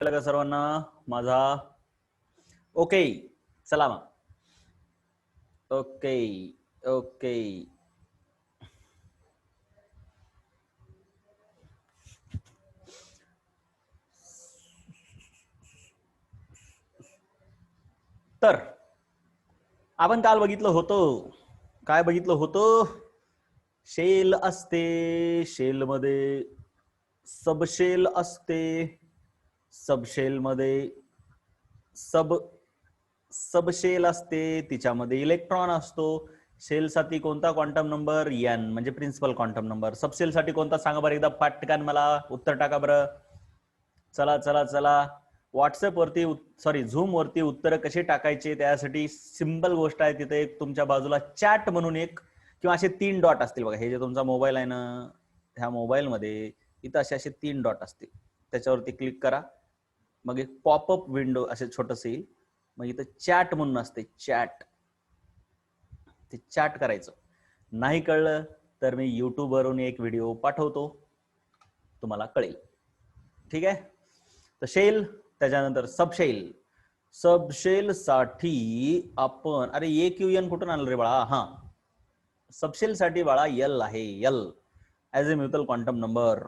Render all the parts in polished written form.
का सर्वांना माझा ओके. चला मग. Okay okay. तर आपण काल बघितलं होतं, काय बघितलं होतं? शेल असते, शेल मध्ये सबशेल असते, सबशेल मध्ये सबशेल असते, तिच्यामध्ये इलेक्ट्रॉन असतो. शेल साठी कोणता क्वांटम नंबर? एन, म्हणजे प्रिन्सिपल क्वांटम नंबर. सबशेल साठी कोणता सांगा बरं एकदा पटकन, मला उत्तर टाका बरं. चला चला चला. व्हॉट्सअप वरती सॉरी झूम वरती उत्तर कसे टाकायचे त्यासाठी सिंपल गोष्ट आहे. तिथे एक तुमच्या बाजूला चॅट म्हणून एक किंवा असे 3 डॉट असतील बघा. हे जे तुमचा मोबाईल आहे ना, ह्या मोबाईल मध्ये इथं असे 3 डॉट असतील. त्याच्यावरती क्लिक करा. मग एक पॉपअप विंडो असे छोटस येईल. मग इथं चॅट म्हणून असते, चॅट. ते चॅट करायचं. नाही कळलं तर मी युट्यूब वरून एक व्हिडिओ पाठवतो, तुम्हाला कळेल. ठीक आहे. तर शेल, त्याच्यानंतर सबशेल. सबशेल साठी आपण, अरे एक यू एन कुठून आणलं रे बाळा? हा, सबशेल साठी बाळा यल आहे, l as a mutual quantum number.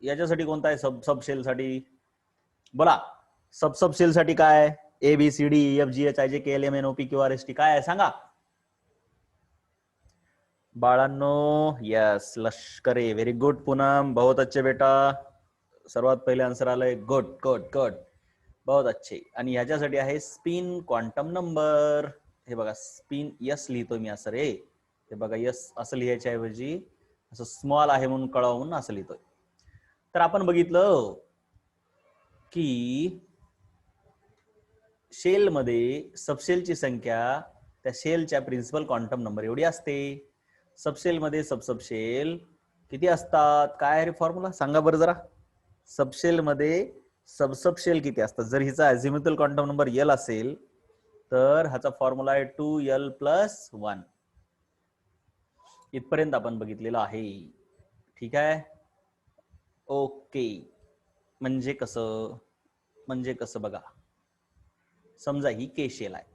याच्यासाठी कोणता आहे सबशेल साठी? बोला. सबशेल साठी काय? A B C D F G H I J K L M N O P Q R S T काय आहे सांगा बाळांनो. Yes, Lashkare. Very good Poonam, बहुत अच्छे बेटा. सर्वात पहिले आन्सर आलंय. गुड गुड गुड, बहुत अच्छे. आणि ह्याच्यासाठी आहे स्पिन क्वांटम नंबर. हे बघा, स्पिन यस लिहितोय मी असं रे. हे बघा, यस असं लिहायच्या ऐवजी असं स्मॉल आहे म्हणून कळवून असं लिहितोय. तर आपण बघितलं की शेल मध्ये सबशेलची संख्या त्या शेलच्या प्रिन्सिपल क्वांटम नंबर एवढी असते. सबशेल मध्ये सबशेल किती असतात? काय रे फॉर्म्युला सांगा बरं जरा. सबशेल मध्ये सबशेल किती असतात? जर हिचा अझिम्युथल क्वांटम नंबर एल असेल तर ह्याचा फॉर्म्युला आहे 2l+1. इथपर्यंत आपण बघितलेलं आहे. ठीक आहे. ओके. म्हणजे कसं? म्हणजे कसं बघा, समजा ही के शेल आहे,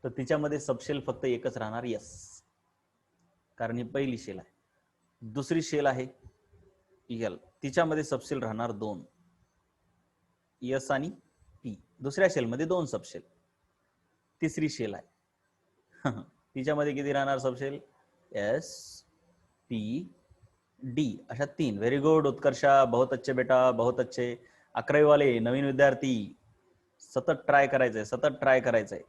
तर तिच्यामध्ये सबशेल फक्त एकच राहणार, यस, कारण ही पहिली शेल आहे. दुसरी शेल आहे यल, तिच्यामध्ये सबशेल राहणार 2, यस आणि पी. दुसऱ्या शेलमध्ये 2 सबशेल. तिसरी शेल आहे तिच्यामध्ये किती राहणार सबशेल? एस पी डी, अशा 3. व्हेरी गुड उत्कर्षा, बहुत अच्छे बेटा, बहुत अच्छे. 11वी वाले नवीन विद्यार्थी, सतत ट्राय करायचंय, सतत ट्राय करायचंय.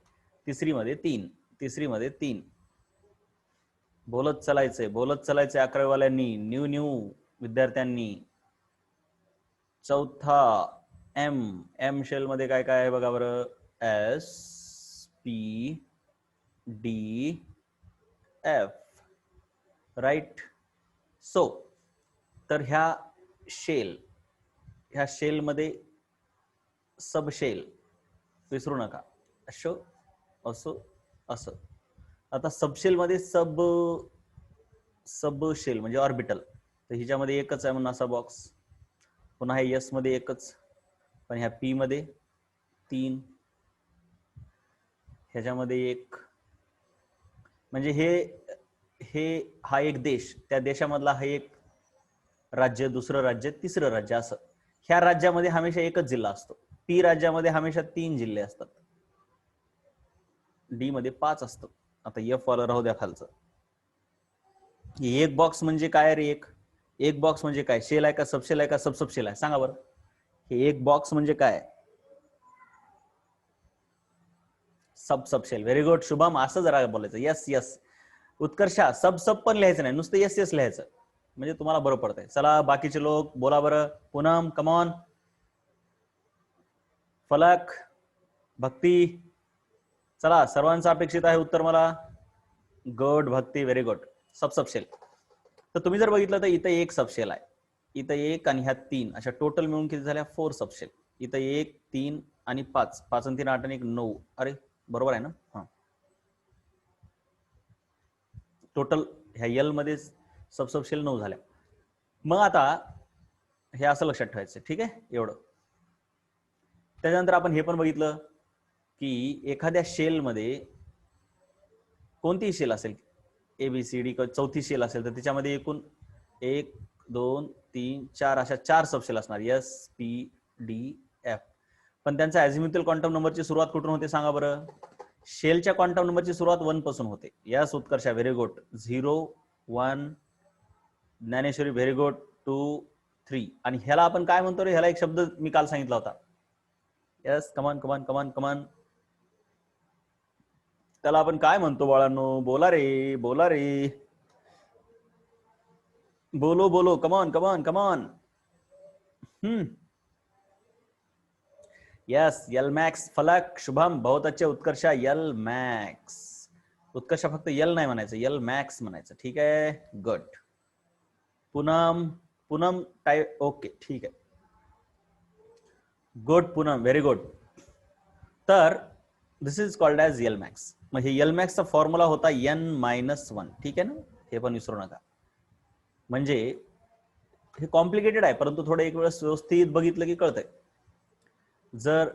तिसरी मध्ये 3, तिसरी मध्ये 3. बोलत चालायचंय, बोलत चालायचंय 11वी वाल्यांनी, न्यू विद्यार्थ्यांनी. चौथा एम, एम शेल मध्ये काय काय आहे बघा बरं. S P D F, right. So तर ह्या शेल मध्ये सबशेल विसरू नका, असं असं. आता सबशेल मध्ये सबशेल म्हणजे ऑर्बिटल, तर हिच्यामध्ये एकच आहे म्हणून असा बॉक्स. पुन्हा हे एस मध्ये एकच, पण ह्या पी मध्ये 3, ह्याच्यामध्ये 1. म्हणजे हे हा एक देश, त्या देशामधला हा एक राज्य, दुसरं राज्य, तिसरं राज्य, असं. ह्या राज्यामध्ये हमेशा एकच जिल्हा असतो. पी राज्यामध्ये हमेशा 3 जिल्हे असतात. डी मध्ये 5 असतं. आता एफ वाला राहू द्या खालचं. एक बॉक्स म्हणजे काय रे? एक बॉक्स म्हणजे काय? शेल आहे का सबशेल आहे का सबशेल आहे? सांगा बरं. हे एक बॉक्स म्हणजे काय? सबशेल. व्हेरी गुड शुभम, असं जरा बोलायचं. Yes yes. उत्कर्षा, सब पण लिहायचं नाही, नुसतं यस यस लिहायचं, म्हणजे तुम्हाला बरं पडतंय. चला बाकीचे लोक बोला बरं. पूनम, कमॉन. फलक, भक्ती, चला सर्वांचं अपेक्षित आहे उत्तर मला. गुड भक्ती, व्हेरी गुड. सबशेल. तर तुम्ही जर बघितलं तर इथं एक सबशेल आहे, इथं 1 आणि ह्या 3, अशा टोटल मिळून किती झाल्या? 4 सबशेल. इथं 1 3 आणि 5, 5 आणि 3 8 आणि 1 9. अरे बरोबर आहे ना? हा, टोटल ह्या यल मध्ये सबशेल 9 झाल्या. मग आता हे असं लक्षात ठेवायचं, ठीक आहे एवढं. त्याच्यानंतर आपण हे पण बघितलं की एखाद्या शेलमध्ये कोणतीही शेल असेल ABCD चौथी शेल असेल तर त्याच्यामध्ये एकूण 1 2 3 4 अशा 4 सबशेल असणार SPDF. पण त्यांचा अझिम्युथल क्वांटम नंबरची सुरुवात कुठून होते सांगा बरं. शेलच्या क्वांटम नंबरची सुरुवात 1 पासून होते. Yes Utkarsha very good. 0 1 Dnyaneshwari very good 2 3. आणि ह्याला आपण काय म्हणतो रे, ह्याला एक शब्द मी काल सांगितला होता. यस कमान कमान कमान कमान. त्याला आपण काय म्हणतो बाळांनो, बोला रे बोला रे, बोलो बोलो, कमान कमान कमान. यस यल मॅक्स फलक शुभम बहुत अच्छे उत्कर्षा. यल मॅक्स उत्कर्षा फक्त यल नाही म्हणायचं, यल मॅक्स म्हणायचं. ठीक आहे good. Poonam Poonam type okay ठीक आहे गुड पूनम व्हेरी गुड. तर this is called as l max. मग हे यल मॅक्सचा फॉर्म्युला होता N-1. ठीक आहे ना, हे पण विसरू नका. म्हणजे हे कॉम्प्लिकेटेड आहे परंतु थोडं एक वेळेस व्यवस्थित बघितलं की कळतंय. जर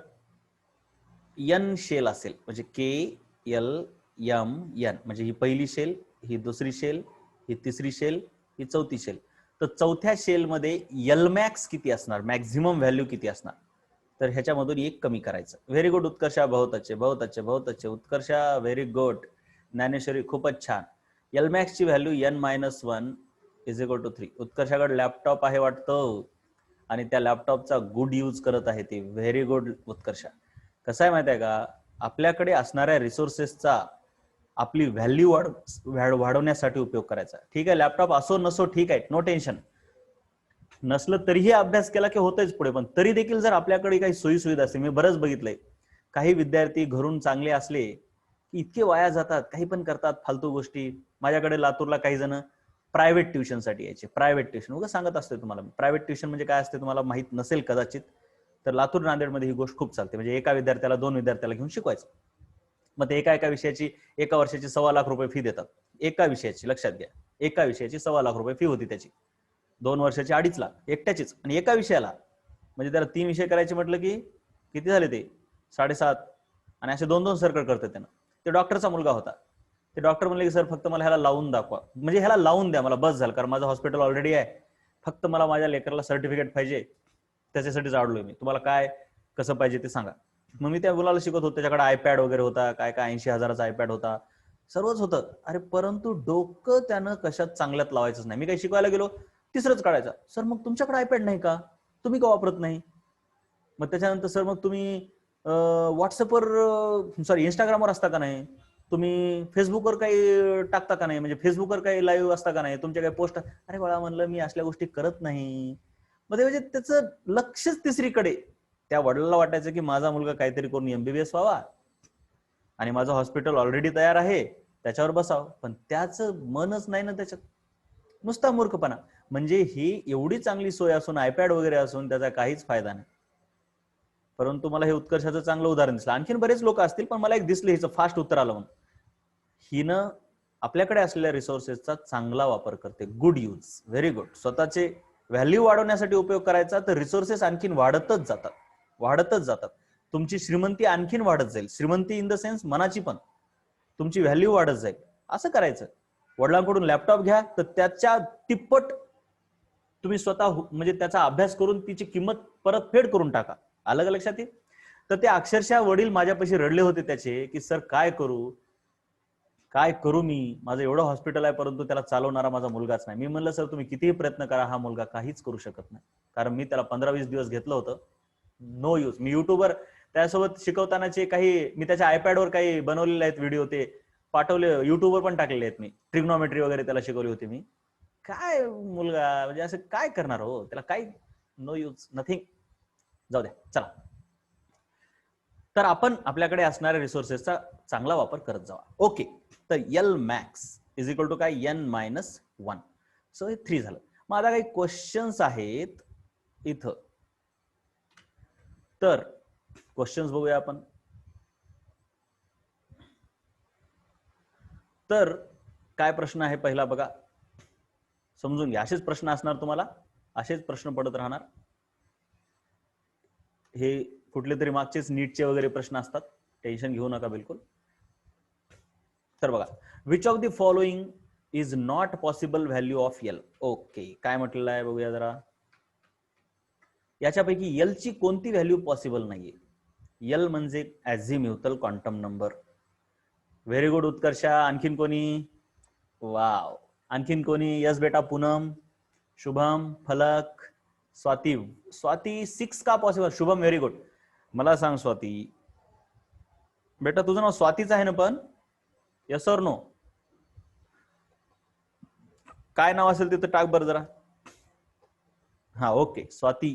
N शेल असेल म्हणजे KLM N म्हणजे ही पहिली शेल, ही दुसरी शेल, ही तिसरी शेल, ही चौथी शेल. तर चौथ्या शेलमध्ये यल मॅक्स किती असणार, मॅक्झिमम व्हॅल्यू किती असणार, तर ह्याच्यामधून एक कमी करायचं. व्हेरी गुड उत्कर्षा, बहुत अच्छे बहुत अच्छे बहुत अच्छे उत्कर्षा व्हेरी गुड. ज्ञानेश्वरी खूपच छान. यल मॅक्स ची value N-1 is equal to 3. उत्कर्षाकडे लॅपटॉप आहे वाटतं आणि त्या लॅपटॉपचा गुड यूज करत आहे ती. Very good Utkarsha. कसं आहे माहिती आहे का, आपल्याकडे असणाऱ्या रिसोर्सेसचा आपली व्हॅल्यू वाढवण्यासाठी उपयोग करायचा. ठीक आहे, लॅपटॉप असो नसो ठीक आहे, नो टेन्शन. नसलं तरीही अभ्यास केला की होतच पुढे. पण तरी देखील जर आपल्याकडे काही सोयी सुविधा असते, मी बरंच बघितलंय काही विद्यार्थी घरून चांगले असले की इतके वाया जातात, काही पण करतात फालतू गोष्टी. माझ्याकडे लातूरला काही जण प्रायव्हेट ट्युशनसाठी यायचे. प्रायव्हेट ट्युशन उगाच सांगत असते तुम्हाला. प्रायव्हेट ट्युशन म्हणजे काय असते तुम्हाला माहित नसेल कदाचित, तर लातूर नांदेडमध्ये ही गोष्ट खूप चालते. म्हणजे एका विद्यार्थ्याला 2 विद्यार्थ्याला घेऊन शिकवायचं. मग ते एका विषयाची एका वर्षाची 1.25 लाख रुपये फी देतात. एका विषयाची, लक्षात घ्या, एका विषयाची 1.25 लाख रुपये फी होती त्याची. 2 वर्षाची 2.5 लाख एकट्याचीच. आणि एका विषयाला म्हणजे त्याला 3 विषय करायचे म्हटलं की किती झाले ते 7.5. आणि असे 2-2 सर्कल करतात त्यानं. ते डॉक्टरचा मुलगा होता. ते डॉक्टर म्हणले की सर फक्त मला ह्याला लावून दाखवा, म्हणजे ह्याला लावून द्या मला बस झालं, कारण माझं हॉस्पिटल ऑलरेडी आहे, फक्त मला माझ्या लेकरला सर्टिफिकेट पाहिजे, त्याच्यासाठीच आडलोय मी, तुम्हाला काय कसं पाहिजे ते सांगा. मग मी त्या मुलाला शिकवत होतो. त्याच्याकडे आयपॅड वगैरे होता, काय काय 80,000चा आयपॅड होता, सर्वच होतं. अरे परंतु डोकं त्यानं कशात चांगल्यात लावायचंच नाही. मी काही शिकवायला गेलो तिसरंच काढायचा. सर मग तुमच्याकडे आयपॅड नाही का, तुम्ही का वापरत नाही. मग त्याच्यानंतर सर मग तुम्ही व्हॉट्सअपवर सॉरी इंस्टाग्रामवर असता का नाही, तुम्ही फेसबुकवर काही टाकता का नाही, म्हणजे फेसबुकवर काही लाईव्ह असता का नाही, तुमच्या काही पोस्ट. अरे बाळा म्हणलं मी असल्या गोष्टी करत नाही. मग ते म्हणजे त्याचं लक्षच तिसरीकडे. त्या वडिलांना वाटायचं की माझा मुलगा काहीतरी करून MBBS व्हावा आणि माझं हॉस्पिटल ऑलरेडी तयार आहे त्याच्यावर बसावं, पण त्याचं मनच नाही ना त्याच्यात. नुसता मूर्खपणा. म्हणजे ही एवढी चांगली सोय असून, आयपॅड वगैरे असून त्याचा काहीच फायदा नाही. परंतु मला हे उत्कर्षाचं चांगलं उदाहरण दिसलं. आणखीन बरेच लोक असतील पण मला एक दिसले हिचं फास्ट उत्तर आलं म्हणून. हिनं आपल्याकडे असलेल्या रिसोर्सेसचा चांगला वापर करते. Good use, very good. स्वतःचे व्हॅल्यू वाढवण्यासाठी उपयोग करायचा तर रिसोर्सेस आणखीन वाढतच जातात, वाढतच जातात. तुमची श्रीमंती आणखीन वाढत जाईल. श्रीमंती इन द सेन्स मनाची पण. तुमची व्हॅल्यू वाढत जाईल. असं करायचं. वडिलांकडून लॅपटॉप घ्या तर त्याच्या तिप्पट तुम्ही स्वतः म्हणजे त्याचा अभ्यास करून तिची किंमत परत फेड करून टाका. अलग लक्षात येईल. तर ते अक्षरशः वडील माझ्यापाशी रडले होते त्याचे की सर काय करू मी, माझं एवढं हॉस्पिटल आहे परंतु त्याला चालवणारा माझा मुलगाच नाही. मी म्हणलं सर तुम्ही कितीही प्रयत्न करा हा मुलगा काहीच करू शकत नाही, कारण मी त्याला 15-20 दिवस घेतलं होतं. No use. मी युट्यूबवर त्यासोबत शिकवतानाचे काही मी त्याच्या आयपॅडवर काही बनवलेले आहेत व्हिडिओ, ते पाठवले, युट्यूबवर पण टाकलेले आहेत मी. ट्रिग्नॉमेट्री वगैरे त्याला शिकवली होती मी. काय मुलगा म्हणजे असं काय करणार हो, त्याला काय, नो यूज, नथिंग. जाऊ द्या चला. तर आपण आपल्याकडे असणाऱ्या रिसोर्सेसचा चांगला वापर करत जावा. ओके, तर L max is equal to काय N-1. सो हे 3 झालं. मग आता काही क्वेश्चन्स आहेत इथं, तर क्वेश्चन्स बघूया आपण. तर काय प्रश्न आहे पहिला बघा, समजून घ्या. असेच प्रश्न असणार तुम्हाला, असेच प्रश्न पडत राहणार. हे कुठले तरी मागचेच नीटचे वगैरे प्रश्न असतात, टेन्शन घेऊ नका बिलकुल. तर बघा, which of the following is not possible value of L. Okay, काय म्हटलेलं आहे बघूया जरा. याच्यापैकी एल ची कोणती व्हॅल्यू पॉसिबल नाहीये? एल म्हणजे azimuthal quantum number. Very good Utkarsha. आणखीन कोणी? वाव. आणखीन कोणी? यस बेटा. पूनम, शुभम, फलक, स्वाती. स्वाती 6 का पॉसिबल? Shubham very good. मला सांग स्वाती बेटा, तुझं नाव स्वातीच आहे ना पण? यस और नो? काय नाव असेल तिथं टाक बरं जरा. हा ओके, स्वाती.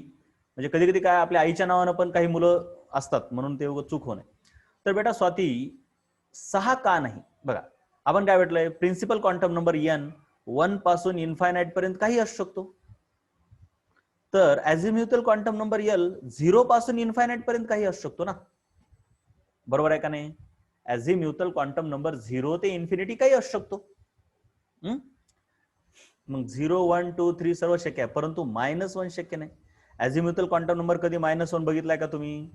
म्हणजे कधी कधी काय आपल्या आईच्या नावानं पण काही मुलं असतात, म्हणून ते चूक होणे. तर बेटा स्वाती 6 का नाही? बघा, आपण काय म्हटलंय, प्रिन्सिपल क्वांटम नंबर एन 1 पासून इन्फायनाइट पर्यंत काही असू शकतो. तर ॲझिम्युथल क्वांटम नंबर एल 0 पासून इन्फायनाइट पर्यंत काही असू शकतो ना, बरोबर आहे का नाही? ॲझिम्युथल क्वांटम नंबर 0 ते इन्फिनिटी काही असू शकतो. मग 0, 1, 2, 3 सर्व शक्य आहे, परंतु -1 शक्य नाही. ॲझिम्युथल क्वांटम नंबर कधी -1 बघितलाय का तुम्ही?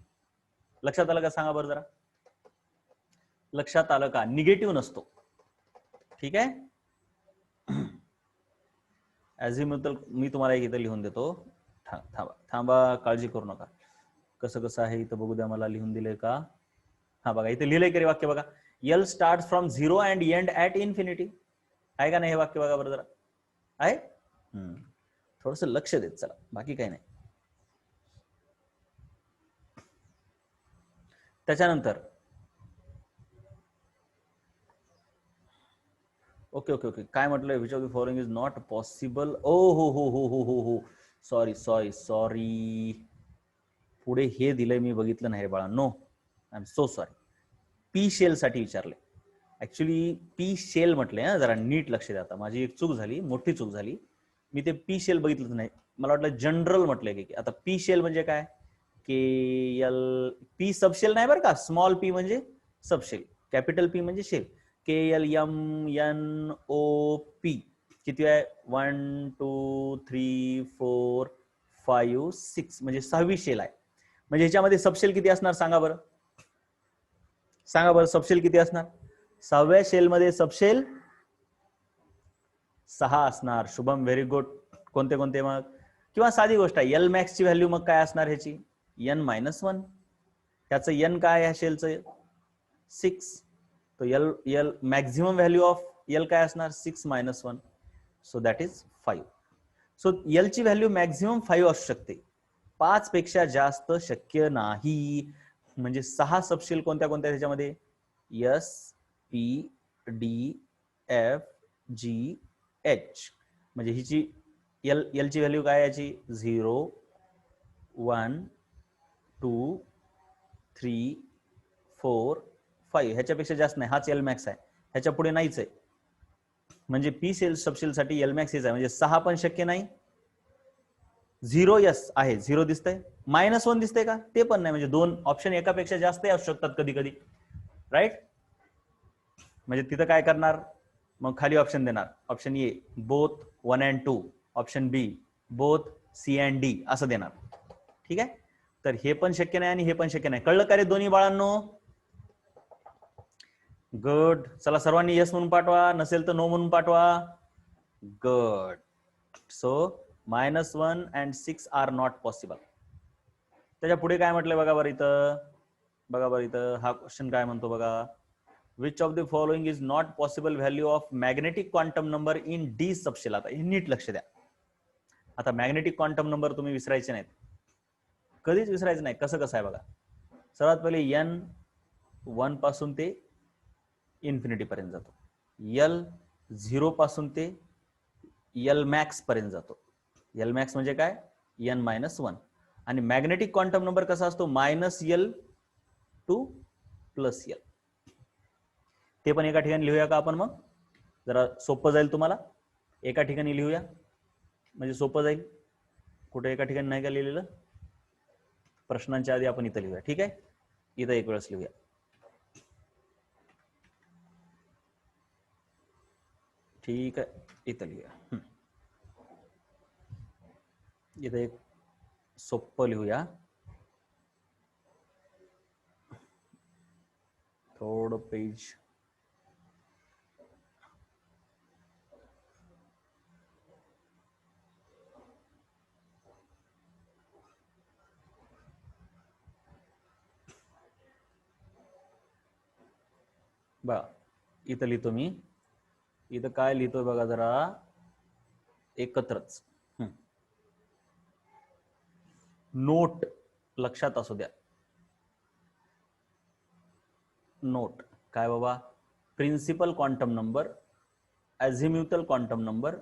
लक्षात आलं का? सांगा बरं जरा. लक्षात आलं का? निगेटिव्ह नसतो. ठीक आहे. ॲझिम्युथल मी तुम्हाला एक इथं लिहून देतो. थांबा थांबा, काळजी करू नका. कसं कसं आहे इथं बघू द्या मला. लिहून दिलंय का? हा बघा, इथे लिहिलंय की वाक्य बघा. L start from 0 and end at infinity. आहे का नाही हे वाक्य? बघा बरं जरा. आहे? थोडस लक्ष देत चला, बाकी काही नाही. त्याच्यानंतर ओके ओके ओके, काय म्हटलंय? Which of the following is not possible. ओ हो हो हो हो हो हो, सॉरी सॉरी सॉरी, पुढे हे दिलंय मी बघितलं नाही बाळांनो. I am so sorry. P shell साठी विचारले. ऍक्च्युली पी शेल म्हटले. हा, जरा नीट लक्ष द्या. आता माझी एक चूक झाली, मोठी चूक झाली. मी ते पी शेल बघितलंच नाही. मला वाटलं जनरल म्हटलंय की. आता पी शेल म्हणजे काय? के एल पी सबशेल नाही बरं का. स्मॉल पी म्हणजे सबशेल, कॅपिटल पी म्हणजे shell. K L M N O P. किती आहे? 1 2 3 4 5 6 म्हणजे 6वी शेल आहे. म्हणजे ह्याच्यामध्ये सबशेल किती असणार सांगा बरं? सांगा बरं, सबशेल किती असणार? 6व्या शेलमध्ये सबशेल 6 असणार. Shubham very good. कोणते कोणते मग? किंवा साधी गोष्ट आहे, एल मॅक्स ची व्हॅल्यू मग काय असणार ह्याची? n-1. त्याचं n काय आहे शेलचं? 6. तो L L maximum value of L काय असणार? 6 - 1. So that is 5. So L ची व्हॅल्यू मॅक्झिमम 5 असू शकते, 5 पेक्षा जास्त शक्य नाही. म्हणजे 6 सबशेल कोणत्या कोणत्या त्याच्यामध्ये? S P D F G H. म्हणजे हिची एल ची व्हॅल्यू काय याची? 0 1 2 3 4 5. ह्याच्यापेक्षा जास्त नाही. हाच एल मॅक्स आहे, ह्याच्या पुढे नाहीच आहे. म्हणजे पी सेल सबशेल साठी एल मॅक्स हेच आहे. म्हणजे 6 पण शक्य नाही. 0 यस आहे, 0 दिसतंय. -1 दिसतंय का? ते पण नाही. म्हणजे 2 ऑप्शन एकापेक्षा जास्त असू शकतात कधी कधी, राईट? म्हणजे तिथं काय करणार मग? खाली ऑप्शन देणार. Option A both 1 and 2, option B both C and D असं देणार. ठीक आहे. तर हे पण शक्य नाही आणि हे पण शक्य नाही. कळलं का रे दोन्ही बाळांनो? गुड. चला सर्वांनी यस म्हणून पाठवा, नसेल तर नो म्हणून पाठवा. Good. So -1 and 6 are not possible. त्याच्या पुढे काय म्हटलंय बघा बरं इथं. बघा बरं इथं हा क्वेश्चन काय म्हणतो बघा. Which of the following is not possible value of magnetic quantum number in D subshell. आता हे नीट लक्ष द्या. आता मॅग्नेटिक क्वांटम नंबर तुम्ही विसरायचे नाहीत, कधीच विसरायचं नाही. कसं कसं आहे बघा. सर्वात पहिले एन 1 पासून ते इन्फिनिटी पर्यंत जातो. एल 0 पासून ते एल मॅक्स पर्यंत जातो. एल मॅक्स म्हणजे काय? n-1. आणि मॅग्नेटिक क्वांटम नंबर कसा असतो? -L to +L. ते पण एका ठिकाणी लिहूया का आपण? मग जरा सोपं जाईल तुम्हाला. एका ठिकाणी लिहूया म्हणजे सोपं जाईल. कुठे एका ठिकाणी नाही का लिहिलेलं? प्रश्नांच्या आधी आपण इथं लिहूया. ठीक आहे, इथं एक वेळेस लिहूया. ठीक आहे, इथं लिहूया. इथं एक सोपं लिहूया. थोडं पेज बघा, इथं लिहितो मी. इथं काय लिहितोय बघा जरा एकत्रच. नोट लक्षात असू द्या. नोट काय बाबा? Principal quantum number, azimuthal quantum number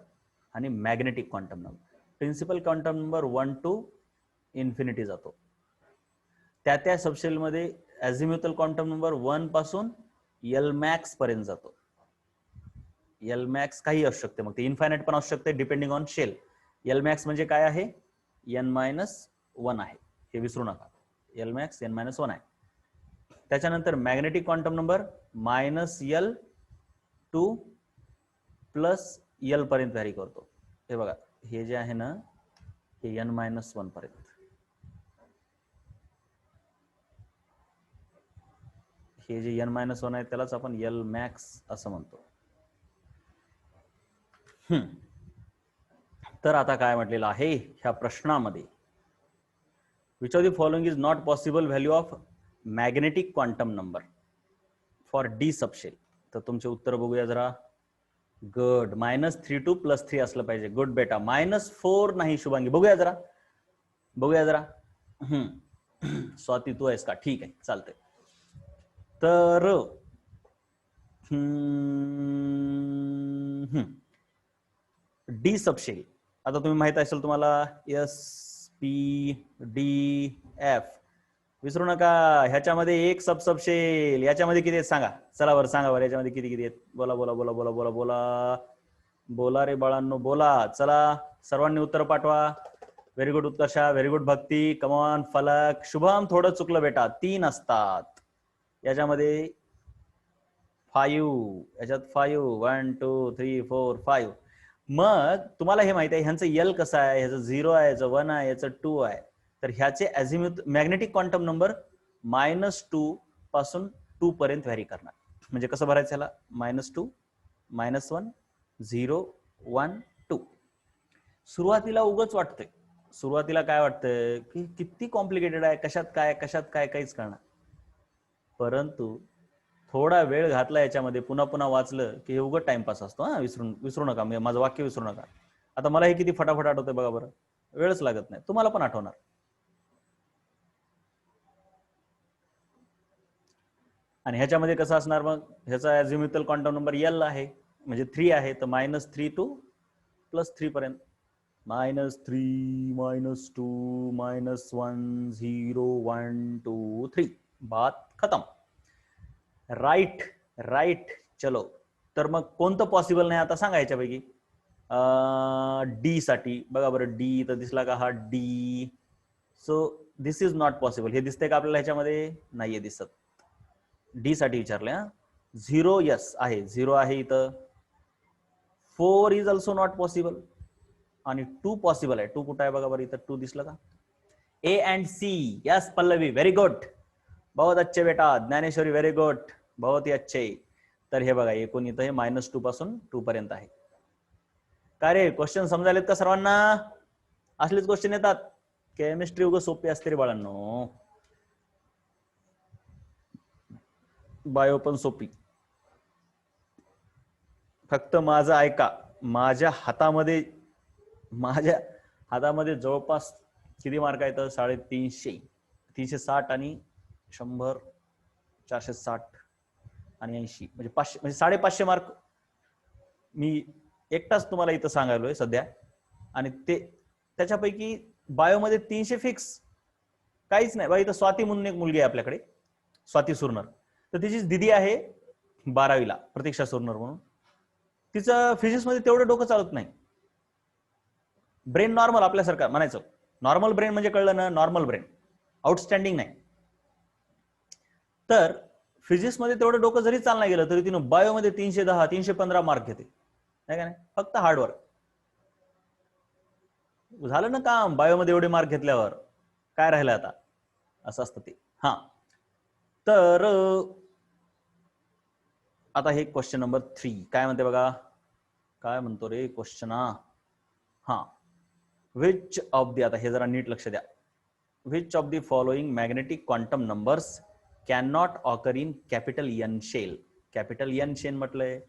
आणि magnetic quantum number. Principal quantum number 1 to infinity जातो. त्या सबशेलमध्ये अझिम्युथल क्वांटम नंबर 1 पासून एल मॅक्स पर्यंत जातो. एल मॅक्स काही असू शकते, मग ते इन्फायनाइट पण असू शकते depending on shell. L max म्हणजे काय आहे? n-1 आहे, हे विसरू नका. एल मॅक्स n-1 आहे. त्याच्यानंतर magnetic quantum number -L to +L पर्यंत व्हॅरी करतो. हे बघा, हे जे आहे ना, हे n-1 पर्यंत. हे जे n-1 आहे त्यालाच आपण एल मॅक्स असं म्हणतो. तर आता काय म्हटलेलं आहे ह्या प्रश्नामध्ये? Which of the following is not possible value of magnetic quantum number for D subshell? तर तुमचे उत्तर बघूया जरा. गुड. -3 to +3 असलं पाहिजे. गुड बेटा. -4 नाही शुभांगी. बघूया जरा, बघूया जरा. स्वाती तू आहेस का? ठीक आहे, चालतंय. तर डी सबशेल आता तुम्ही माहित असेल तुम्हाला, S-P-D-F. विसरू नका. ह्याच्यामध्ये एक सबशेल. याच्यामध्ये किती आहेत सांगा? चला बरं सांगा बरं, याच्यामध्ये किती किती आहेत? बोला बोला बोला बोला बोला बोला बोला रे बाळांनो, बोला. चला सर्वांनी उत्तर पाठवा. Very good Utkarsha, very good Bhakti, come on Falak. Shubham थोडं चुकलं बेटा, 3 असतात याच्यामध्ये. 5 याच्यात 5, 1 2 3 4 5. मग तुम्हाला हे माहिती आहे ह्यांचं एल कसं आहे? ह्याचं 0 आहे, ह्याचं 1 आहे, ह्याचं 2 आहे. तर ह्याचे अझिम्युथ मॅग्नेटिक क्वांटम नंबर -2 पासून 2 पर्यंत व्हॅरी करणार. म्हणजे कसं भरायचं ह्याला? -2, -1, 0, 1, 2. सुरुवातीला उगच वाटतंय, सुरुवातीला काय वाटतंय की किती कॉम्प्लिकेटेड आहे, कशात काय कशात काय काहीच कळणार. परंतु थोडा वेळ घातला याच्यामध्ये, पुन्हा पुन्हा वाचलं की हे उगत टाइमपास असतो. हा, विसरू नका, माझं वाक्य विसरू नका. आता मला हे किती फटाफट आठवतंय बघा बरं, वेळच लागत नाही. तुम्हाला पण आठवणार. आणि ह्याच्यामध्ये कसं असणार मग? ह्याचा अझिम्युथल क्वांटम नंबर एल आहे, म्हणजे 3 आहे, तर -3 to +3 पर्यंत. -3, -2, -1, 0, 1, 2, 3. बात खतम. Right right. चलो, तर मग कोणतं पॉसिबल नाही आता सांगा याच्यापैकी? डी साठी बघा बरं, डी तर दिसला का? हा D. So this is not possible. हे दिसतंय का आपल्याला? ह्याच्यामध्ये नाहीये दिसत. डी साठी विचारलंय. 0 यस आहे, 0 आहे इथं. 4 इज ऑल्सो नॉट पॉसिबल. आणि 2 पॉसिबल आहे. 2 कुठं आहे बघा बरं? इथं 2 दिसलं का? A and C. Yes Pallavi, very good, बहुत अच्छे बेटा. ज्ञानेश्वरी, व्हेरी गुड, बहुत ही अच्छे. तर हे बघा, एकूण इथं हे -2 पासून 2 पर्यंत आहे. काय रे, क्वेश्चन समजायलेत का सर्वांना? असलेच क्वेश्चन येतात. केमिस्ट्री उगा सोपी असते रे बाळांनो, बायो पण सोपी. फक्त माझं ऐका. माझ्या हातामध्ये जवळपास किती मार्क आहेत? 350, 360 आणि 100, 460 आणि 80, म्हणजे 500, म्हणजे 550 मार्क मी एकटाच तुम्हाला इथं सांगायलोय सध्या. आणि त्याच्यापैकी बायोमध्ये 300 फिक्स, काहीच नाही बा. इथं स्वाती म्हणून एक मुलगी आहे आपल्याकडे, स्वाती सुरनर. तर तिची दिदी आहे 12वीला, प्रतीक्षा सुरनर म्हणून. तिचं फिजिक्स मध्ये तेवढं डोकं चालत नाही. ब्रेन नॉर्मल आपल्यासारखं म्हणायचं. नॉर्मल ब्रेन म्हणजे कळलं ना? नॉर्मल ब्रेन, आउटस्टँडिंग नाही. तर फिजिक्स मध्ये तेवढं डोकं जरी चालणार गेलं तरी तिनं बायोमध्ये 310, 315 मार्क घेते, नाही का? नाही, फक्त हार्डवर्क. झालं ना काम. बायोमध्ये एवढे मार्क घेतल्यावर काय राहिलं आता? असं असतं ते. हा, तर आता हे क्वेश्चन नंबर 3 काय म्हणते बघा, काय म्हणतो रे क्वेश्चन हा, विच ऑफ द, आता हे जरा नीट लक्ष द्या, which of the following magnetic quantum numbers can not occur in capital N shell. Capital N shell म्हटलंय,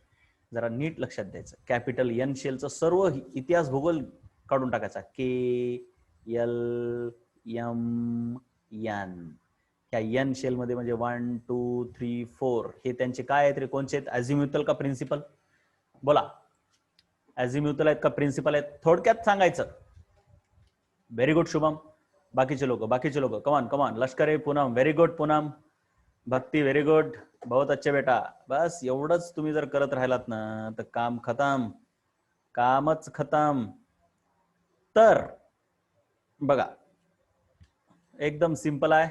जरा नीट लक्षात द्यायचं. कॅपिटल एन शेलचं सर्व इतिहास भूगोल काढून टाकायचा. के एल एम एन, ह्या एन शेल मध्ये म्हणजे 1 2 3 4 हे त्यांचे काय आहेत रे, कोणचे आहेत, अझिम्युथल का प्रिन्सिपल? बोला, अझिम्युथल आहेत का प्रिन्सिपल आहेत? थोडक्यात सांगायचं. Very good Shubham. बाकीचे लोक कमान कमान, लष्कर ए पूनम, व्हेरी गुड पूनम, भक्ती व्हेरी गुड, बहुत अच्छे बेटा. बस एवढंच तुम्ही जर करत राहिलात ना तर काम खतम, कामच खतम. तर बघा एकदम सिंपल आहे.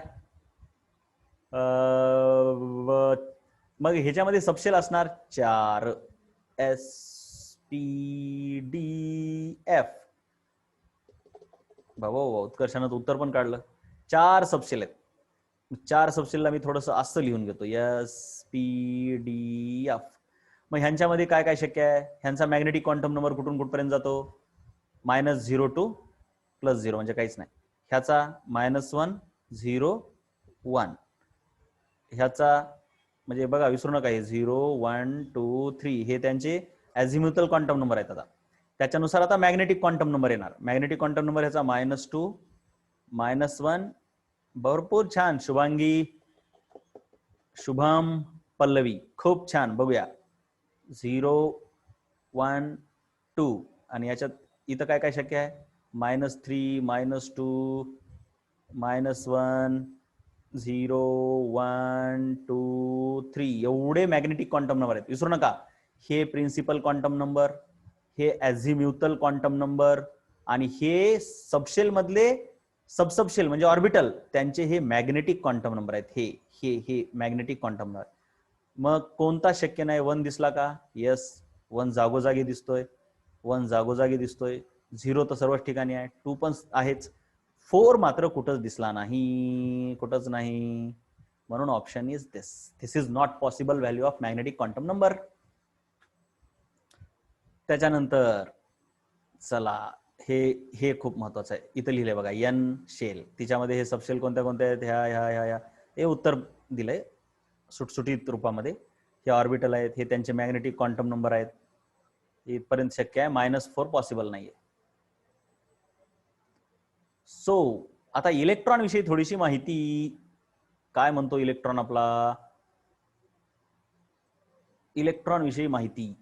मग ह्याच्यामध्ये सबशेल असणार 4 S P D F. बाबा उत्कर्षानं उत्तर पण काढलं. 4 सबशेल आहेत. 4 सबशेलला मी थोडस असं लिहून घेतो, SPDF. मग ह्यांच्यामध्ये काय काय शक्य आहे? ह्यांचा मॅग्नेटिक क्वांटम नंबर कुठून कुठपर्यंत जातो? -0 to +0 म्हणजे काहीच नाही. ह्याचा -1 0 1, ह्याचा म्हणजे बघा विसरू नका, 0 1 2 3 हे त्यांचे अझिम्युथल क्वांटम नंबर आहेत. आता त्याच्यानुसार आता मॅग्नेटिक क्वांटम नंबर येणार. मॅग्नेटिक क्वांटम नंबर ह्याचा -2 -1. भरपूर छान शुभांगी, शुभम, पल्लवी, खूप छान. बघूया 0 1 2 आणि याच्यात इथं काय काय शक्य आहे? -3 -2 -1 0 1 2 3 एवढे मॅग्नेटिक क्वांटम नंबर आहेत. विसरू नका, हे प्रिन्सिपल क्वांटम नंबर, हे अझिम्युथल क्वांटम नंबर आणि हे सबशेल मधले सबशेल म्हणजे ऑर्बिटल, त्यांचे हे मॅग्नेटिक क्वांटम नंबर आहेत. हे हे हे मॅग्नेटिक क्वांटम नंबर. मग कोणता शक्य नाही? 1 दिसला का? यस, 1 जागोजागी दिसतोय, 1 जागोजागी दिसतोय, 0 तर सर्वच ठिकाणी आहे, 2 पण आहेच, 4 मात्र कुठंच दिसला नाही, कुठंच नाही. म्हणून option is this is not possible value of magnetic quantum number. त्याच्यानंतर चला हे खूप महत्वाचं आहे. इथं लिहिले बघा एन शेल, तिच्यामध्ये हे सबशेल कोणत्या कोणत्या आहेत? ह्या ह्या ह्या ह्या हे उत्तर दिलंय सुटसुटीत रूपामध्ये. हे ऑर्बिटल आहेत, हे त्यांचे मॅग्नेटिक क्वांटम नंबर आहेत. इथपर्यंत शक्य आहे, -4 पॉसिबल नाहीये. सो आता इलेक्ट्रॉन विषयी थोडीशी माहिती. काय म्हणतो इलेक्ट्रॉन आपला? इलेक्ट्रॉन विषयी माहिती.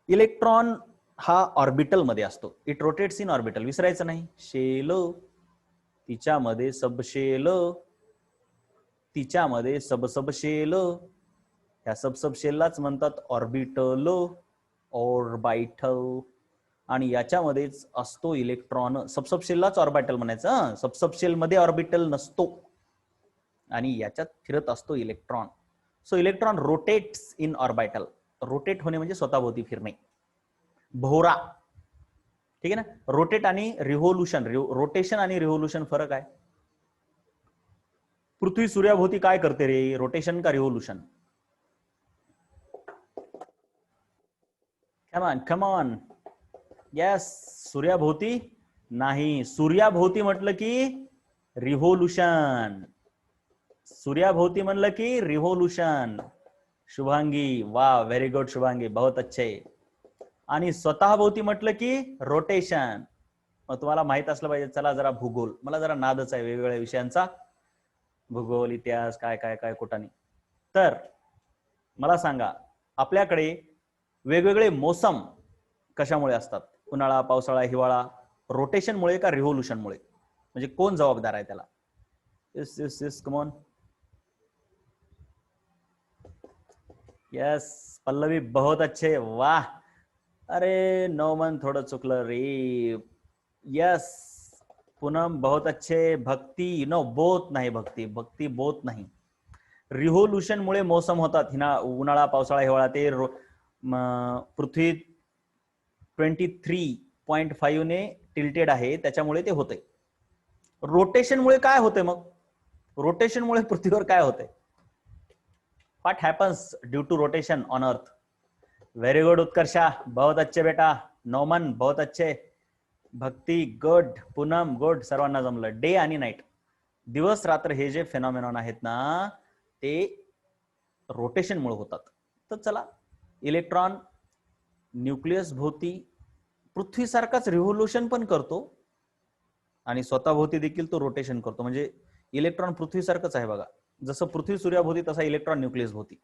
इलेक्ट्रॉन हा ऑर्बिटल मध्ये असतो. इट रोटेट्स इन ऑर्बिटल, विसरायचं नाही. शेल, तिच्यामध्ये सबशेल, तिच्यामध्ये सबशेल, ह्या सबशेललाच म्हणतात ऑर्बिटल, ऑर्बिटल. आणि याच्यामध्येच असतो इलेक्ट्रॉन. सबशेललाच ऑर्बिटल म्हणायचं, सबशेल मध्ये ऑर्बिटल नसतो आणि याच्यात फिरत असतो electron. So electron rotates in orbital. Rotate होणे म्हणजे स्वतःभोवती फिरणे, भोवरा. ठीक आहे ना. रोटेट आणि रिव्होल्यूशन, रोटेशन आणि रिव्होल्यूशन फरक आहे. पृथ्वी सूर्याभोवती काय करते रे, रोटेशन का रिव्होल्यूशन? कम ऑन यस, सूर्याभोवती नाही. सूर्याभोवती म्हटलं की रिव्होल्यूशन, सूर्याभोवती म्हणलं की रिव्होल्यूशन. शुभांगी, वा व्हेरी गुड शुभांगी, बहुत अच्छे. आणि स्वतःभोवती म्हटलं की रोटेशन. मग तुम्हाला माहित असलं पाहिजे. चला जरा भूगोल, मला जरा नादच आहे वेगवेगळ्या विषयांचा, भूगोल, इतिहास, काय काय काय कुठाने. तर मला सांगा, आपल्याकडे वेगवेगळे मोसम कशामुळे असतात? उन्हाळा, पावसाळा, हिवाळा. रोटेशनमुळे का रिव्होल्यूशनमुळे? म्हणजे कोण जबाबदार आहे त्याला? Yes yes yes, come on. Yes Pallavi, बहुत अच्छे, वाह. अरे नौमन थोडं चुकलं रे. यस पूनम, बहुत अच्छे. भक्ती, नो बोथ नाही, भक्ती बोथ नाही. रिव्होल्यूशन मुळे मोसम होतात, उन्हाळा, पावसाळा, हिवाळा. ते पृथ्वी 23.5 ने टिल्टेड आहे, त्याच्यामुळे ते होते. रोटेशनमुळे काय होते? मग रोटेशनमुळे पृथ्वीवर काय होते? what happens due to rotation on earth? Very good Utkarsha, बहुत अच्छे बेटा. नोमन बहुत अच्छे. भक्ती गुड. पूनम गुड. सर्वांना जमलं. डे आणि नाईट, दिवस रात्र हे जे फेनॉमेनॉन आहेत ना ते रोटेशन मुळे होतात. तर चला, इलेक्ट्रॉन न्यूक्लियस भोवती पृथ्वीसारखाच रिव्होल्यूशन पण करतो आणि स्वतःभोवती देखील तो रोटेशन करतो. म्हणजे इलेक्ट्रॉन पृथ्वीसारखंच आहे बघा. जसं पृथ्वी सूर्याभोवती तसा इलेक्ट्रॉन न्यूक्लियस भोवती.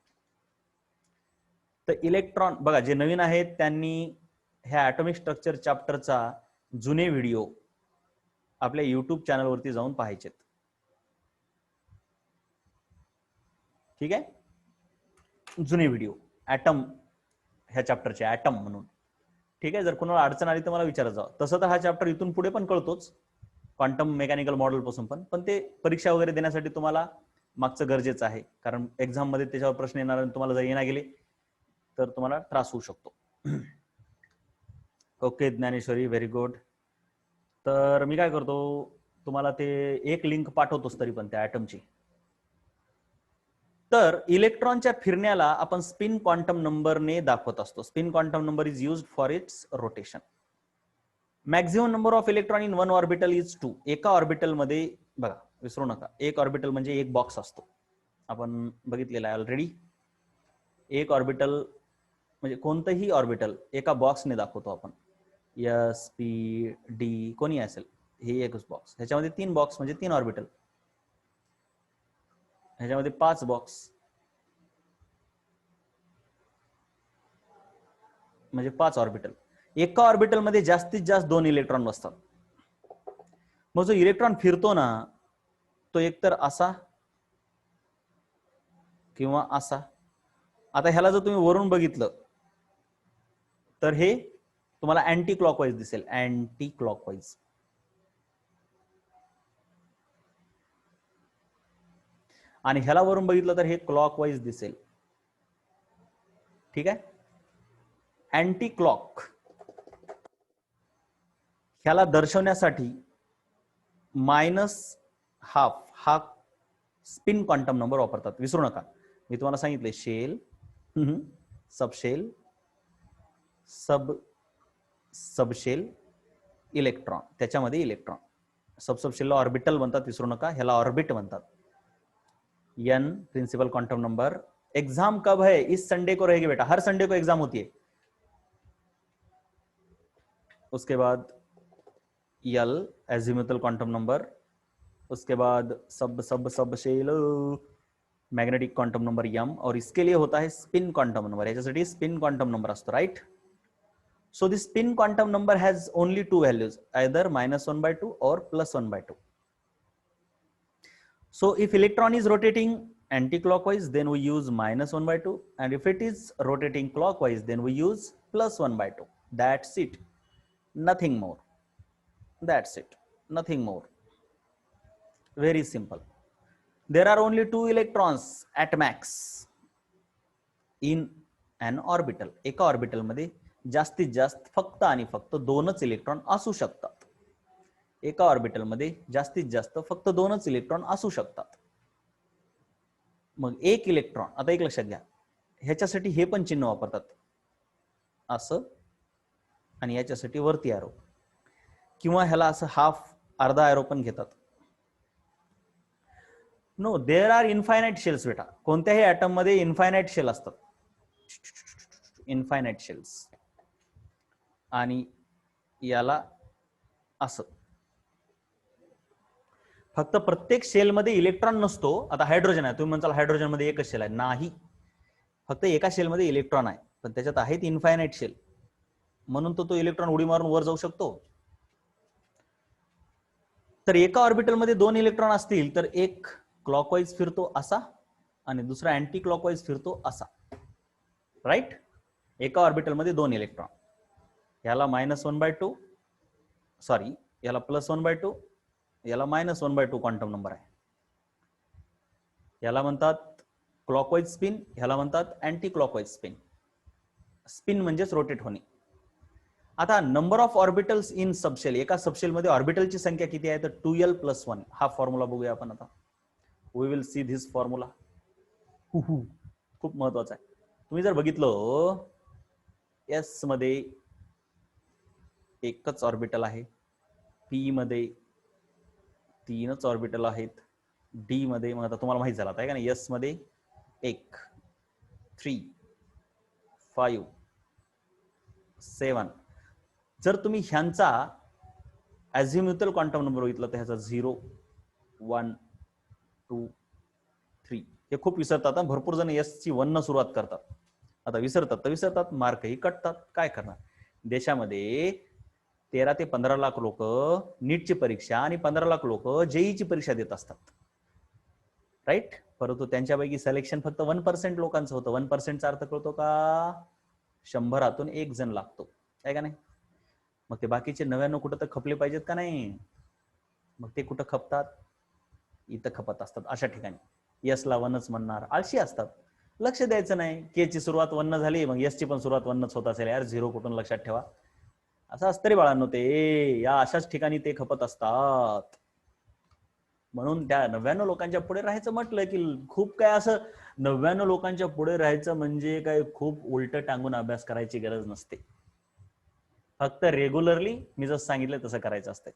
तर इलेक्ट्रॉन बघा, जे नवीन आहेत त्यांनी ह्या ॲटॉमिक स्ट्रक्चर चॅप्टरचा जुने व्हिडिओ आपल्या युट्यूब चॅनलवरती जाऊन पाहायचेत. ठीक आहे, जुने व्हिडिओ ॲटम ह्या चॅप्टरचे, ॲटम म्हणून. ठीक आहे, जर कोणाला अडचण आली तर मला विचारत जा. तसं तर हा चॅप्टर इथून पुढे पण कळतोच, क्वांटम मेकॅनिकल मॉडेल पासून पण ते परीक्षा वगैरे देण्यासाठी तुम्हाला मागचं गरजेचं आहे. कारण एक्झाम मध्ये त्याच्यावर प्रश्न येणार आणि तुम्हाला जर येणार गेले तर तुम्हाला त्रास होऊ शकतो. Okay Dnyaneshwari, very good. तर मी काय करतो, तुम्हाला ते एक लिंक पाठवतोच तरी पण त्या ॲटमची. तर इलेक्ट्रॉनच्या फिरण्याला आपण स्पिन क्वांटम नंबरने दाखवत असतो. Spin quantum number is used for its rotation. Maximum number of electron in one orbital is 2. एका ऑर्बिटल मध्ये बघा, विसरू नका, एक ऑर्बिटल म्हणजे एक बॉक्स असतो. आपण बघितलेला आहे ऑलरेडी. एक ऑर्बिटल म्हणजे कोणतंही ऑर्बिटल एका बॉक्सने दाखवतो आपण. एस पी डी कोणी असेल, हे एकच बॉक्स. ह्याच्यामध्ये 3 बॉक्स म्हणजे 3 ऑर्बिटल. ह्याच्यामध्ये 5 बॉक्स म्हणजे 5 ऑर्बिटल. एका ऑर्बिटल मध्ये जास्तीत जास्त 2 इलेक्ट्रॉन बसतात. मग जो इलेक्ट्रॉन फिरतो ना तो एकतर असा किंवा असा. आता ह्याला जर तुम्ही वरून बघितलं तर हे तुम्हाला अँटी क्लॉकवाईज दिसेल, अँटी क्लॉकवाईज. आणि ह्याला वरून बघितलं तर हे क्लॉकवाईज दिसेल. ठीक आहे, अँटी क्लॉक. ह्याला दर्शवण्यासाठी -½ हा स्पिन क्वांटम नंबर वापरतात. विसरू नका, मी तुम्हाला सांगितले शेल, सबशेल, सबशेल, इलेक्ट्रॉन. त्याच्यामध्ये इलेक्ट्रॉन. सबशेलला ऑर्बिटल म्हणतात, विसरू नका. ह्याला ऑर्बिट म्हणतात. n principal quantum number. Exam कब है? इस संडे को रहेगी बेटा, हर संडे को एग्जाम होती है. उसके बाद यल एजिमुथल क्वांटम नंबर. उसके बाद subshell magnetic quantum number m. और इसके लिए होता है स्पिन क्वांटम नंबर. याच्यासाठी स्पिन क्वांटम नंबर असतो, right. So the spin quantum number has only 2 values, either -1/2 or +1/2. So if electron is rotating anti-clockwise, then we use -1/2, and if it is rotating clockwise, then we use +1/2. That's it. Nothing more. That's it. Nothing more. Very simple. There are only 2 electrons at max in an orbital. एका orbital मध्ये जास्तीत जास्त फक्त आणि फक्त 2च electron असू शकतात. एका ऑर्बिटल मध्ये जास्तीत जास्त फक्त 2च इलेक्ट्रॉन असू शकतात. मग एक इलेक्ट्रॉन, आता एक लक्षात घ्या, ह्याच्यासाठी हे पण चिन्ह वापरतात, असं, आणि याच्यासाठी वरती एरो, किंवा ह्याला असं हाफ, अर्धा एरो पण घेतात. No, there are infinite shells बेटा. कोणत्याही ऍटम मध्ये इनफायनाइट शेल असतात, इनफायनाइट शेल्स. आणि याला असं. फक्त प्रत्येक शेल मध्ये इलेक्ट्रॉन नसतो. आता हायड्रोजन आहे, तुम्ही म्हणताल हायड्रोजन मध्ये एकच शेल आहे. नाही, फक्त एका शेल मध्ये इलेक्ट्रॉन आहे, पण त्याच्यात आहेत इनफायनाइट शेल, म्हणून तो इलेक्ट्रॉन उडी मारून वर जाऊ शकतो. तर एका ऑर्बिटल मध्ये 2 इलेक्ट्रॉन असतील तर एक क्लॉकवाईज फिरतो असा आणि दुसरा अँटी क्लॉकवाईज फिरतो असा, राईट. एका ऑर्बिटल मध्ये 2 इलेक्ट्रॉन. याला -1/2, सॉरी, याला +1/2, याला -1/2 क्वांटम नंबर आहे. याला म्हणतात क्लॉकवाईज स्पिन, ह्याला म्हणतात अँटी क्लॉकवाईज स्पिन. स्पिन म्हणजेच रोटेट होणे. आता number of orbitals in subshell. एका सबशेल मध्ये ऑर्बिटलची संख्या किती आहे तर 2l + 1. हा फॉर्म्युला बघूया आपण आता. We will see this formula. खूप महत्वाचं आहे. तुम्ही जर बघितलं एस मध्ये एकच ऑर्बिटल आहे, पी मध्ये 3च ऑर्बिटल आहेत, डी मध्ये मग आता तुम्हाला माहित झालं आहे का नाही, एस मध्ये 1 3 5 7. जर तुम्ही ह्यांचा अझिम्युथल क्वांटम नंबर बघितला तर ह्याचा 0 1 2 3. हे खूप विसरतात. भरपूर जण एस ची 1 न सुरुवात करतात. आता विसरतात मार्कही कटतात. काय करणार? देशामध्ये 13 ते 15 लाख लोक नीटची परीक्षा आणि 15 लाख लोक जेईची परीक्षा देत असतात, राईट. परंतु त्यांच्यापैकी सिलेक्शन फक्त 1% लोकांचं होतं. 1%चा अर्थ कळतो का? 100तून 1 जण लागतो, आहे का नाही? मग ते बाकीचे 99 कुठं तर खपले पाहिजेत का नाही? मग ते कुठं खपतात? इथं खपत असतात अशा ठिकाणी. यसला 1च म्हणणार. आळशी असतात, लक्ष द्यायचं नाही. के ची सुरुवात 1 झाली, मग एस ची पण सुरुवात 1च होत असेल यार, 0 कुठून लक्षात ठेवा. असं असतं रे बाळांनो, ते या अशाच ठिकाणी ते खपत असतात. म्हणून त्या 99 लोकांच्या पुढे राहायचं म्हटलं की खूप काय असं 99 लोकांच्या पुढे राहायचं म्हणजे काय खूप उलट टांगून अभ्यास करायची गरज नसते. फक्त रेग्युलरली मी जसं सांगितलं तसं करायचं असतं.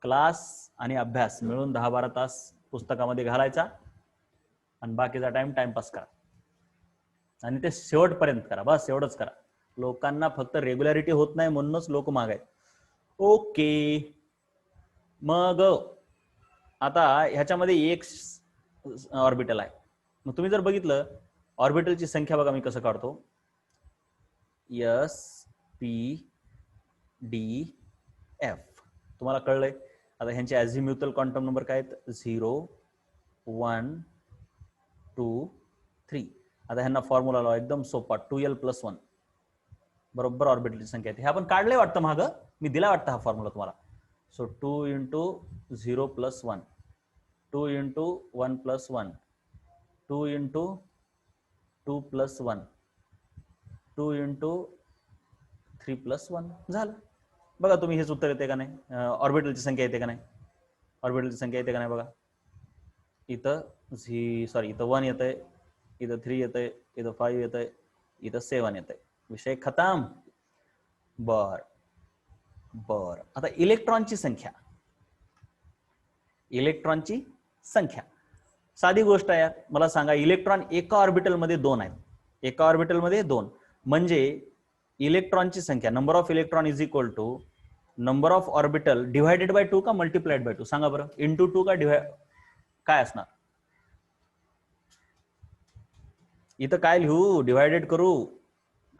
क्लास आणि अभ्यास मिळून 10-12 तास पुस्तकामध्ये घालायचा आणि बाकीचा टाइमपास करा आणि ते शेवटपर्यंत करा. बस एवढंच करा. लोकांना फक्त रेग्युलरिटी होत नाही म्हणूनच लोक माग आहेत. ओके, मग आता ह्याच्यामध्ये एक ऑर्बिटल आहे. मग तुम्ही जर बघितलं ऑर्बिटलची संख्या बघा मी कसं काढतो. S P D F. तुम्हाला कळलंय. आता ह्यांचे अझिम्युथल क्वांटम नंबर काय आहेत? 0 1 2 3. आता ह्यांना फॉर्म्युला लावा, एकदम सोपा. 2l+1 बरोबर ऑर्बिटलची संख्या आहे. हे आपण काढलंय वाटतं मागं, मी दिला वाटतं हा फॉर्म्युला तुम्हाला. सो 2 × 0 + 1, 2 × 1 + 1, 2 × 2 + 1, 2 × 3 + 1 झालं. बघा तुम्ही हेच उत्तर येते का नाही? ऑर्बिटलची संख्या येते का नाही? ऑर्बिटलची संख्या येते का नाही बघा. इथं इथं 1 येतंय, इथं 3 येतंय, इथं 5 येतंय, इथं 7 येतंय. विषय खतम. बर. आता इलेक्ट्रॉनची संख्या साधी गोष्ट आहे. मला सांगा, इलेक्ट्रॉन एका ऑर्बिटलमध्ये 2 आहेत. एका ऑर्बिटलमध्ये 2 म्हणजे इलेक्ट्रॉनची संख्या, number of electron is equal to number of orbital divided by 2 का मल्टिप्लाइड बाय 2? सांगा बरं. इंटू 2 का काय असणार? इथं काय लिहू? डिवायडेड करू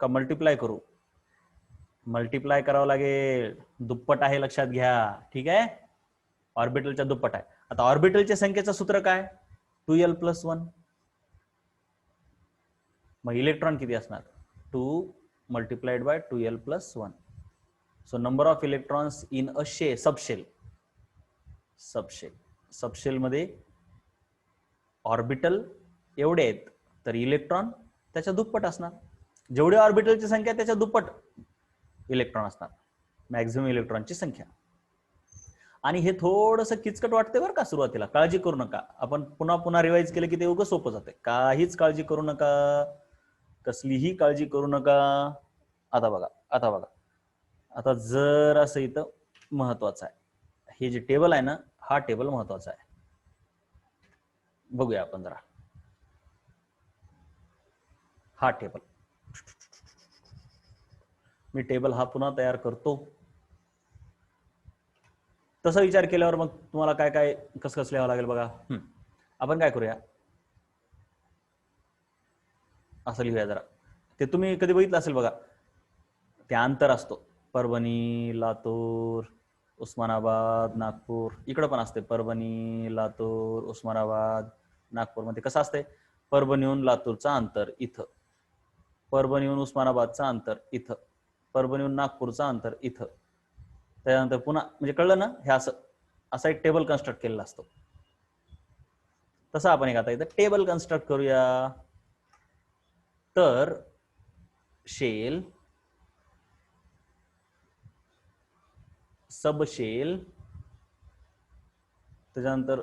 का मल्टिप्लाय करू? मल्टिप्लाय करावं लागेल. दुप्पट आहे, लक्षात घ्या. ठीक आहे, ऑर्बिटलच्या दुप्पट आहे. आता ऑर्बिटलच्या संख्येचं सूत्र काय? 2l+1. मग इलेक्ट्रॉन किती असणार? 2 × 2l+1. So number of electrons in a subshell मध्ये ऑर्बिटल एवढे आहेत तर इलेक्ट्रॉन त्याच्या दुप्पट असणार. जेवढे ऑर्बिटलची संख्या त्याच्या दुप्पट इलेक्ट्रॉन असणार, मॅक्झिमम इलेक्ट्रॉनची संख्या. आणि हे थोडंसं किचकट वाटते बरं का सुरुवातीला. काळजी करू नका, आपण पुन्हा रिवाइज केलं की ते उगाच सोपं जाते. काहीच काळजी करू नका, कसलीही काळजी करू नका. आता बघा, आता जर असं इथं महत्वाचं आहे, हे जे टेबल आहे ना, हा टेबल महत्वाचा आहे. बघूया आपण जरा हा टेबल. मी टेबल हा पुन्हा तयार करतो. तसा विचार केल्यावर मग तुम्हाला काय काय कसं लिहावं लागेल बघा. आपण काय करूया, असं लिहूया जरा. ते तुम्ही कधी बघितलं असेल बघा, ते अंतर असतो. परभणी, लातूर, उस्मानाबाद, नागपूर. इकडं पण असते परभणी, लातूर, उस्मानाबाद, नागपूर. मध्ये कसं असते? परभणीहून लातूरचा अंतर इथं, परभणीहून उस्मानाबादचा अंतर इथं, परभणीहून नागपूरचा अंतर इथं. त्यानंतर पुन्हा, म्हणजे कळलं ना? हे असं एक टेबल कन्स्ट्रक्ट केलेला असतो. तसं आपण एक आता इथं टेबल कन्स्ट्रक्ट करूया. तर शेल, सबशेल, त्याच्यानंतर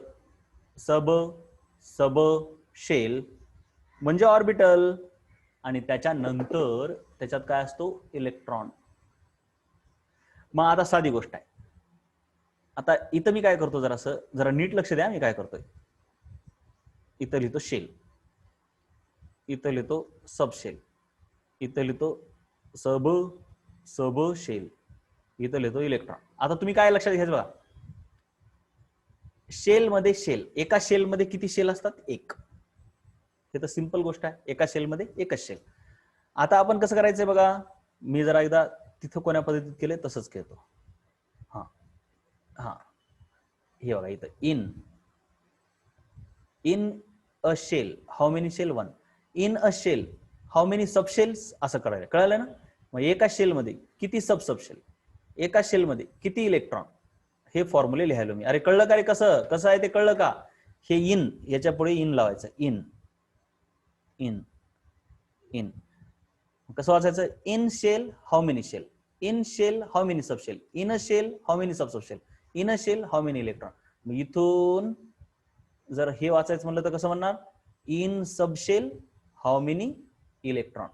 सब शेल, म्हणजे ऑर्बिटल, आणि त्याच्यानंतर त्याच्यात काय असतो, इलेक्ट्रॉन. मग आता साधी गोष्ट आहे, आता इथं मी काय करतो, जरा नीट लक्ष द्या मी काय करतोय. इथं लिहितो शेल, इथं लिहितो सब शेल, इथं लिहितो सब शेल, इथं लिहितो इलेक्ट्रॉन. आता तुम्ही काय लक्षात घ्यायचं बघा, शेल मध्ये शेल, एका शेल मध्ये किती शेल असतात, एक. हे तर सिंपल गोष्ट आहे, एका शेल मध्ये एकच शेल. आता आपण कसं करायचंय बघा, मी जरा एकदा तिथं कोण्या पद्धतीत केले तसंच केलं. हा हा, हे बघा इथं in a shell how many shell, 1. In a shell how many sub shells, असं करायला. कळलं ना? मग एका शेल मध्ये किती सब शेल, एका शेल मध्ये किती इलेक्ट्रॉन, हे फॉर्म्युले लिहायलो मी. अरे कळलं का रे, कसं कसं आहे ते कळलं का? हे इन, याच्या पुढे इन लावायचं, इन इन इन. कसं वाचायचं, in shell how many shell, in shell how many sub shell, in a shell how many sub shell, in a shell how many electron. मग इथून जर हे वाचायचं म्हणलं तर कसं म्हणणार, in sub shell how many electron.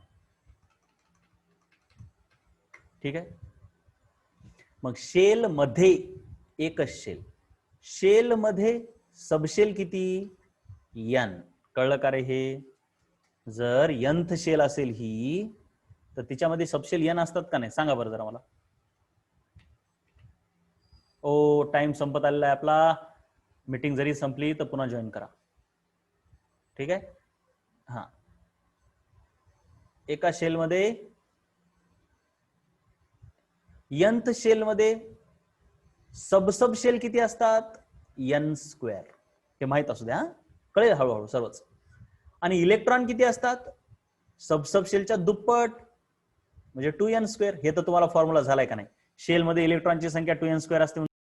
ठीक आहे. मग शेल मध्ये एकच शेल, शेल मध्ये सबशेल किती, n. कळलं का रे हे? जर nth शेल असेल ही, तर तिच्यामध्ये सबशेल n असतात का नाही, सांगा बरं जरा मला. ओ, टाइम संपत आलेला आहे आपला. मीटिंग जरी संपली तर पुन्हा जॉईन करा. ठीक आहे. हा, एका शेल मध्ये, nth शेल मध्ये सब शेल किती असतात, n². हे माहित असू द्या, कळेल हळूहळू सर्वच. आणि इलेक्ट्रॉन किती असतात, सब शेलच्या दुप्पट, म्हणजे 2n². हे तर तुम्हाला फॉर्म्युला झालाय का नाही, शेल मध्ये इलेक्ट्रॉनची संख्या 2n² असते.